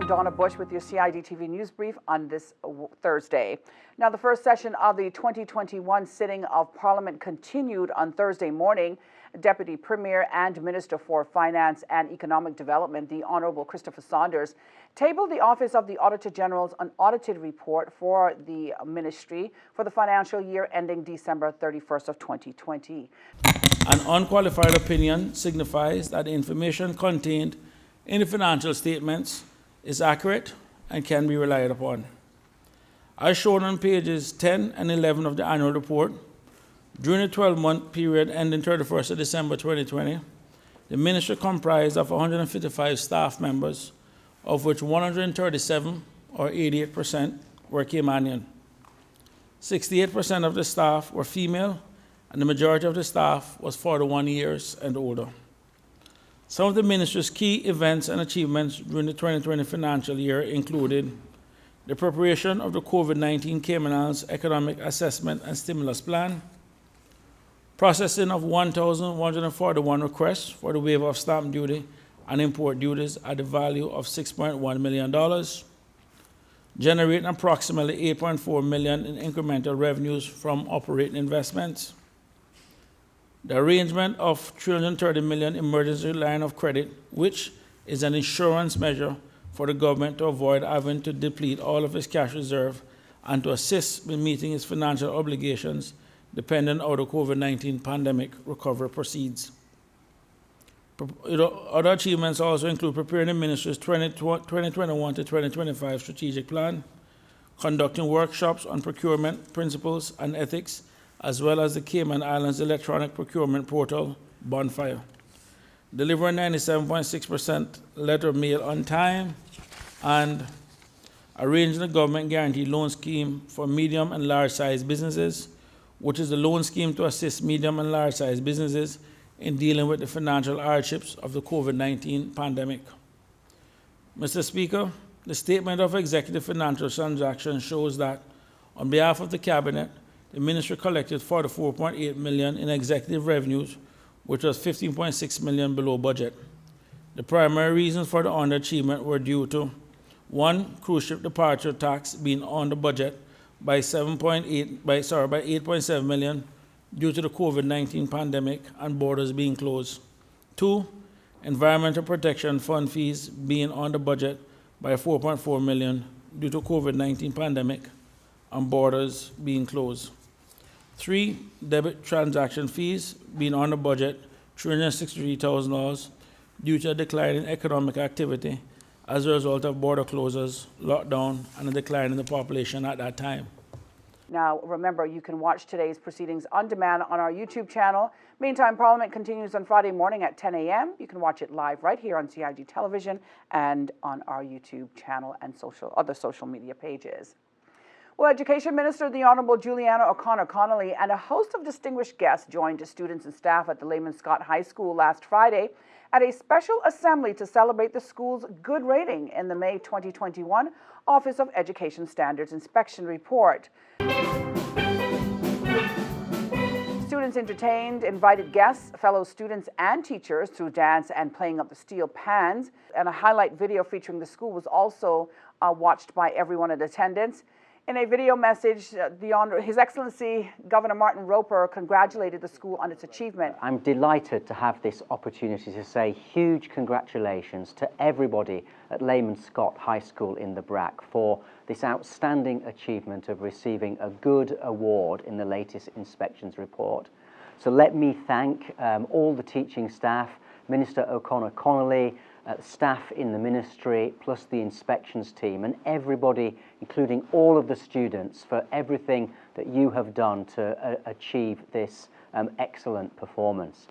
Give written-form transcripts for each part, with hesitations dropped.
Donna Bush with your CID TV News Brief on this Thursday. Now, the first session of the 2021 sitting of Parliament continued on Thursday morning. Deputy Premier and Minister for Finance and Economic Development, the Honourable Christopher Saunders, tabled the Office of the Auditor General's unaudited report for the ministry for the financial year ending December 31st of 2020. An unqualified opinion signifies that the information contained in the financial statements is accurate and can be relied upon. As shown on pages 10 and 11 of the annual report, during the 12-month period ending 31st of December 2020, the ministry comprised of 155 staff members, of which 137, or 88%, were Caymanian. 68% of the staff were female, and the majority of the staff was 41 years and older. Some of the ministry's key events and achievements during the 2020 financial year included the preparation of the COVID-19 Cayman Islands Economic Assessment and Stimulus Plan, processing of 1,141 requests for the waiver of stamp duty and import duties at the value of $6.1 million, generating approximately $8.4 million in incremental revenues from operating investments, the arrangement of $330 million emergency line of credit, which is an insurance measure for the government to avoid having to deplete all of its cash reserve and to assist with meeting its financial obligations depending on how the COVID-19 pandemic recovery proceeds. Other achievements also include preparing the ministry's 2021 to 2025 strategic plan, conducting workshops on procurement principles and ethics, as well as the Cayman Islands electronic procurement portal, Bonfire, delivering 97.6% letter mail on time, and arranging a government guaranteed loan scheme for medium and large-sized businesses, which is a loan scheme to assist medium and large-sized businesses in dealing with the financial hardships of the COVID-19 pandemic. Mr. Speaker, the statement of executive financial transactions shows that, on behalf of the Cabinet, the ministry collected $44.8 million in executive revenues, which was $15.6 million below budget. The primary reasons for the underachievement were due to: 1, cruise ship departure tax being under budget by $8.7 million due to the COVID-19 pandemic and borders being closed. 2, environmental protection fund fees being under budget by $4.4 million due to COVID-19 pandemic and borders being closed. 3, debit transaction fees being under budget $363,000 due to a decline in economic activity as a result of border closures, lockdown, and a decline in the population at that time. Now, remember, you can watch today's proceedings on demand on our YouTube channel. Meantime, Parliament continues on Friday morning at 10 a.m. You can watch it live right here on CIG Television and on our YouTube channel and other social media pages. Well, Education Minister, the Honourable Juliana O'Connor Connolly, and a host of distinguished guests joined students and staff at the Layman Scott High School last Friday at a special assembly to celebrate the school's good rating in the May 2021 Office of Education Standards Inspection Report. Students entertained invited guests, fellow students and teachers through dance and playing of the steel pans, and a highlight video featuring the school was also watched by everyone in attendance. In a video message, His Excellency Governor Martin Roper congratulated the school on its achievement. I'm delighted to have this opportunity to say huge congratulations to everybody at Layman Scott High School in the BRAC for this outstanding achievement of receiving a good award in the latest inspections report. So let me thank all the teaching staff, Minister O'Connor Connolly, staff in the ministry, plus the inspections team, and everybody, including all of the students, for everything that you have done to achieve this excellent performance.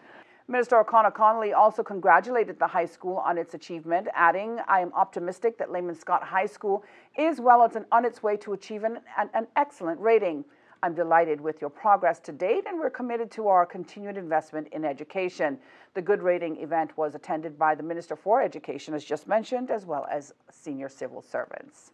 Minister O'Connor Connolly also congratulated the high school on its achievement, adding, "I am optimistic that Layman Scott High School is well on its way to achieving an excellent rating. I'm delighted with your progress to date, and we're committed to our continued investment in education." The Good Rating event was attended by the Minister for Education, as just mentioned, as well as senior civil servants.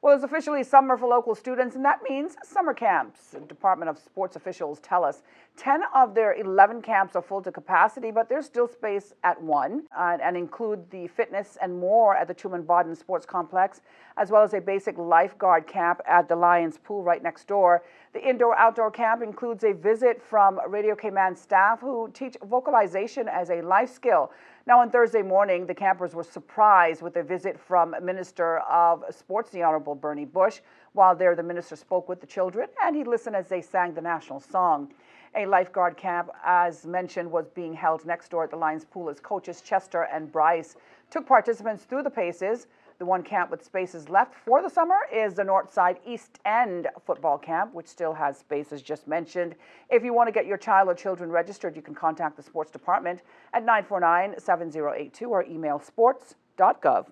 Well, it's officially summer for local students, and that means summer camps. The Department of Sports officials tell us 10 of their 11 camps are full to capacity, but there's still space at one, and include the fitness and more at the Truman-Bodden Sports Complex, as well as a basic lifeguard camp at the Lions Pool right next door. The indoor-outdoor camp includes a visit from Radio Cayman staff who teach vocalization as a life skill. Now, on Thursday morning, the campers were surprised with a visit from Minister of Sports, the Honorable Bernie Bush. While there, the minister spoke with the children, and he listened as they sang the national song. A lifeguard camp, as mentioned, was being held next door at the Lions Pool as coaches Chester and Bryce took participants through the paces. The one camp with spaces left for the summer is the Northside East End football camp, which still has spaces just mentioned. If you want to get your child or children registered, you can contact the sports department at 949-7082 or email sports.gov.ky.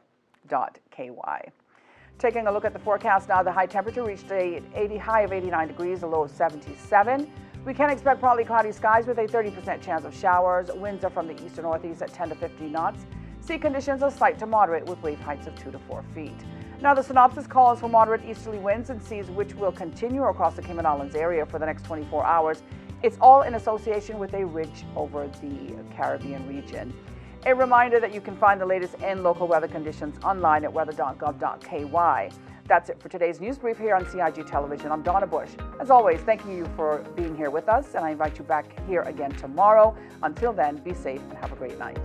Taking a look at the forecast now, the high temperature reached a high of 89 degrees, a low of 77. We can expect partly cloudy skies with a 30% chance of showers. Winds are from the east or northeast at 10 to 15 knots. Sea conditions are slight to moderate with wave heights of 2 to 4 feet. Now, the synopsis calls for moderate easterly winds and seas which will continue across the Cayman Islands area for the next 24 hours. It's all in association with a ridge over the Caribbean region. A reminder that you can find the latest in local weather conditions online at weather.gov.ky. That's it for today's news brief here on CIG Television. I'm Donna Bush. As always, thanking you for being here with us, and I invite you back here again tomorrow. Until then, be safe and have a great night.